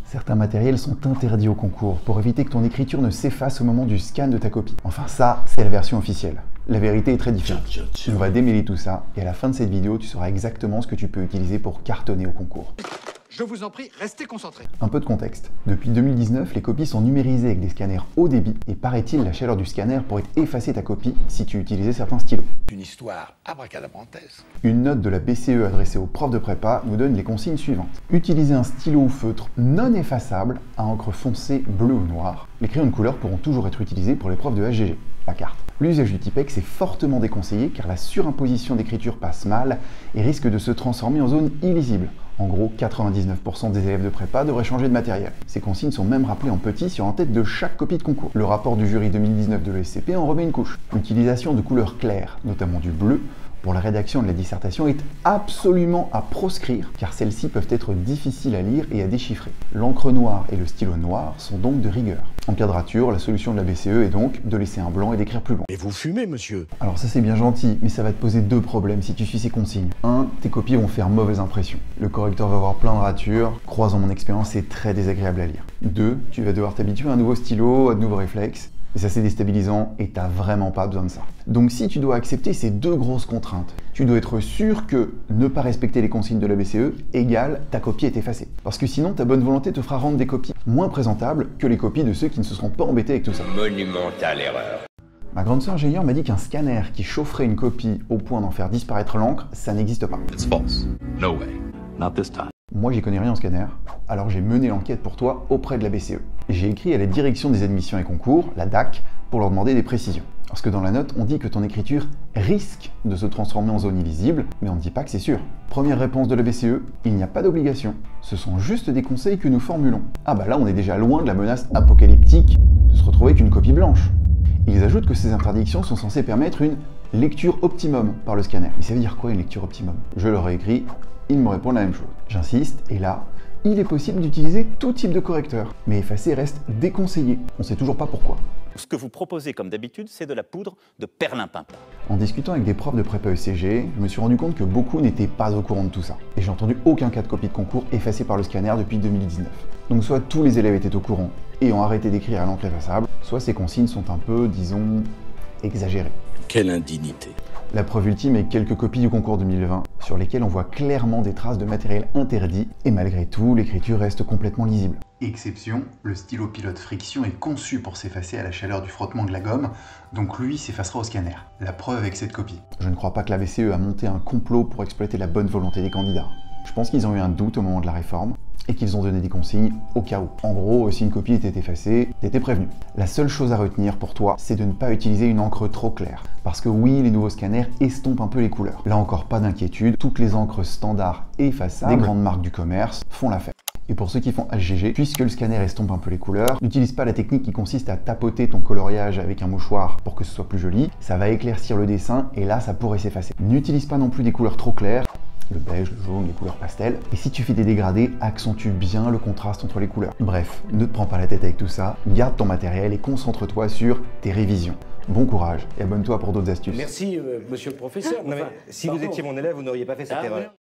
Certains matériels sont interdits au concours pour éviter que ton écriture ne s'efface au moment du scan de ta copie. Enfin ça, c'est la version officielle. La vérité est très différente. On va démêler tout ça et à la fin de cette vidéo, tu sauras exactement ce que tu peux utiliser pour cartonner au concours. Je vous en prie, restez concentrés. Un peu de contexte. Depuis 2019, les copies sont numérisées avec des scanners haut débit et paraît-il, la chaleur du scanner pourrait effacer ta copie si tu utilisais certains stylos. Une histoire abracadabrantesque. Une note de la BCE adressée aux profs de prépa nous donne les consignes suivantes. Utilisez un stylo ou feutre non effaçable à encre foncée bleu ou noir. Les crayons de couleur pourront toujours être utilisés pour les profs de HGG, la carte. L'usage du Tipex est fortement déconseillé car la surimposition d'écriture passe mal et risque de se transformer en zone illisible. En gros, 99% des élèves de prépa devraient changer de matériel. Ces consignes sont même rappelées en petit sur en tête de chaque copie de concours. Le rapport du jury 2019 de l'ESCP en remet une couche. L'utilisation de couleurs claires, notamment du bleu, pour la rédaction de la dissertation est absolument à proscrire car celles-ci peuvent être difficiles à lire et à déchiffrer. L'encre noire et le stylo noir sont donc de rigueur. En quadrature, la solution de la BCE est donc de laisser un blanc et d'écrire plus long. Mais vous fumez, monsieur. Alors ça c'est bien gentil, mais ça va te poser deux problèmes si tu suis ces consignes. 1. Tes copies vont faire mauvaise impression. Le correcteur va avoir plein de ratures, croisant mon expérience, c'est très désagréable à lire. 2. Tu vas devoir t'habituer à un nouveau stylo, à de nouveaux réflexes. Et ça c'est déstabilisant et t'as vraiment pas besoin de ça. Donc si tu dois accepter ces deux grosses contraintes, tu dois être sûr que ne pas respecter les consignes de la BCE égale ta copie est effacée. Parce que sinon ta bonne volonté te fera rendre des copies moins présentables que les copies de ceux qui ne se seront pas embêtés avec tout ça. Monumentale erreur. Ma grande sœur ingénieure m'a dit qu'un scanner qui chaufferait une copie au point d'en faire disparaître l'encre, ça n'existe pas. It's false. No way. Not this time. Moi j'y connais rien en scanner, alors j'ai mené l'enquête pour toi auprès de la BCE. J'ai écrit à la direction des admissions et concours, la DAC, pour leur demander des précisions. Parce que dans la note, on dit que ton écriture risque de se transformer en zone illisible, mais on ne dit pas que c'est sûr. Première réponse de la BCE, il n'y a pas d'obligation. Ce sont juste des conseils que nous formulons. Ah bah là on est déjà loin de la menace apocalyptique de se retrouver avec une copie blanche. Ils ajoutent que ces interdictions sont censées permettre une lecture optimum par le scanner. Mais ça veut dire quoi une lecture optimum? Je leur ai écrit, ils me répondent la même chose. J'insiste, et là, il est possible d'utiliser tout type de correcteur, mais effacer reste déconseillé. On sait toujours pas pourquoi. Ce que vous proposez, comme d'habitude, c'est de la poudre de perlimpinpin. En discutant avec des profs de prépa ECG, je me suis rendu compte que beaucoup n'étaient pas au courant de tout ça. Et j'ai entendu aucun cas de copie de concours effacée par le scanner depuis 2019. Donc soit tous les élèves étaient au courant et ont arrêté d'écrire à l'encre effaçable, soit ces consignes sont un peu, disons, exagérées. Quelle indignité. La preuve ultime est quelques copies du concours 2020, sur lesquelles on voit clairement des traces de matériel interdit, et malgré tout, l'écriture reste complètement lisible. Exception, le stylo pilote Friction est conçu pour s'effacer à la chaleur du frottement de la gomme, donc lui s'effacera au scanner. La preuve avec cette copie. Je ne crois pas que la BCE a monté un complot pour exploiter la bonne volonté des candidats. Je pense qu'ils ont eu un doute au moment de la réforme, et qu'ils ont donné des consignes au cas où. En gros, si une copie était effacée, t'étais prévenu. La seule chose à retenir pour toi, c'est de ne pas utiliser une encre trop claire. Parce que oui, les nouveaux scanners estompent un peu les couleurs. Là encore, pas d'inquiétude, toutes les encres standards et effaçables des grandes marques du commerce font l'affaire. Et pour ceux qui font HGG, puisque le scanner estompe un peu les couleurs, n'utilise pas la technique qui consiste à tapoter ton coloriage avec un mouchoir pour que ce soit plus joli. Ça va éclaircir le dessin et là, ça pourrait s'effacer. N'utilise pas non plus des couleurs trop claires, le beige, le jaune, les couleurs pastel. Et si tu fais des dégradés, accentue bien le contraste entre les couleurs. Bref, ne te prends pas la tête avec tout ça, garde ton matériel et concentre-toi sur tes révisions. Bon courage et abonne-toi pour d'autres astuces. Merci, monsieur le professeur. Non mais si vous étiez mon élève, vous n'auriez pas fait cette erreur.